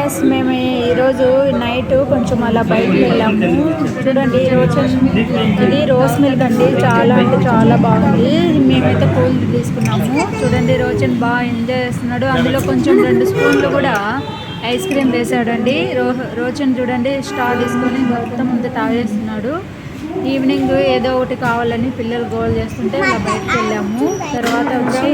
Guys మేము ఈరోజు night కొంచెం అలా బయటకు వెళ్ళాము. చూడండి ఇది రోజ్ మిల్క్ అండి, చాలా అంటే చాలా బాగుంది. మేమైతే కూల్ తీసుకున్నాము. చూడండి రోచన్ బాగా ఎంజాయ్ చేస్తున్నాడు. అందులో కొంచెం 2 స్పూన్లు కూడా ఐస్ క్రీమ్ వేసాడండి. రోచన్ చూడండి స్టార్ తీసుకొని మొత్తం ముందు తాగేస్తున్నాడు. ఈవినింగ్ ఏదో ఒకటి కావాలని పిల్లలు గోల్ చేస్తుంటే అలా బయటకు వెళ్ళాము. తర్వాత వచ్చి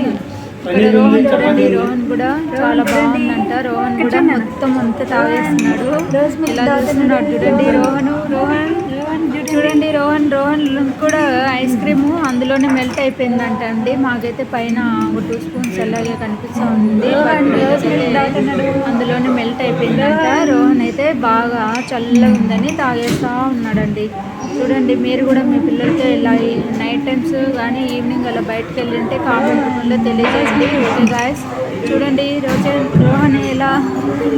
ఇక్కడ రోహన్ చూడండి, రోహన్ కూడా చాలా బాగుందంట. రోహన్ కూడా మొత్తం అంతా తాగేస్తున్నాడు. ఇలా చూస్తున్నాడు చూడండి రోహన్ కూడా ఐస్ క్రీము అందులోనే మెల్ట్ అయిపోయిందంట అండి. మాకైతే పైన ఒక 2 స్పూన్స్ అలాగే కనిపిస్తూ ఉంది, అందులోనే మెల్ట్ అయిపోయిందంట. రోహన్ అయితే బాగా చల్లగా ఉందని తాగేస్తూ ఉన్నాడండి. చూడండి మీరు కూడా మీ పిల్లలతో ఇలా నైట్ టైమ్స్ కానీ ఈవినింగ్ అలా బయటకు వెళ్ళింటే కామెంట్ రూపంలో తెలియజేయండి. ఓకే గాయస్, చూడండి రోహన్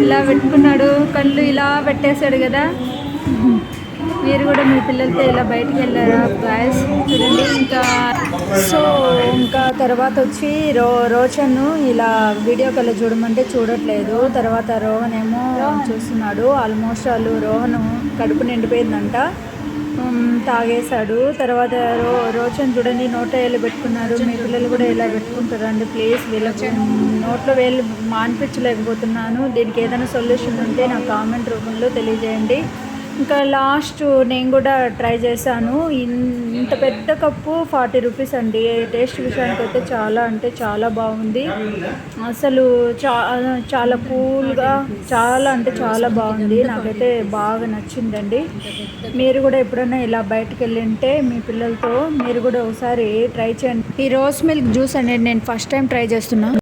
ఇలా పెట్టుకున్నాడు, కళ్ళు ఇలా పెట్టేశాడు కదా. మీరు కూడా మీ పిల్లలతో ఇలా బయటకు వెళ్ళారా గాయస్? చూడండి ఇంకా తర్వాత వచ్చి రోషన్ ఇలా వీడియో కాల్ చూడమంటే చూడట్లేదు. తర్వాత రోహన్ ఏమో చూస్తున్నాడు. ఆల్మోస్ట్ వాళ్ళు రోహన్ కడుపు నిండిపోయిందంట, తాగేశాడు. తర్వాత రోషన్ చూడండి నోట్లో వేలు పెట్టుకున్నారు. మీ పిల్లలు కూడా ఇలా పెట్టుకుంటారండి ప్లీజ్. వీళ్ళకి నోట్లో వేలు మాన్పించలేకపోతున్నాను. దీనికి ఏదైనా సొల్యూషన్ ఉంటే నాకు కామెంట్ రూపంలో తెలియజేయండి. ఇంకా లాస్ట్ నేను కూడా ట్రై చేశాను. ఇంత పెద్ద కప్పు 40 రూపీస్ అండి. టేస్ట్ విషయానికి అయితే చాలా అంటే చాలా బాగుంది. అసలు చాలా కూల్గా చాలా అంటే చాలా బాగుంది. నాకైతే బాగా నచ్చిందండి. మీరు కూడా ఎప్పుడైనా ఇలా బయటకు వెళ్ళింటే మీ పిల్లలతో మీరు కూడా ఒకసారి ట్రై చేయండి. ఈ రోజ్ మిల్క్ జ్యూస్ అనేది నేను ఫస్ట్ టైం ట్రై చేస్తున్నా.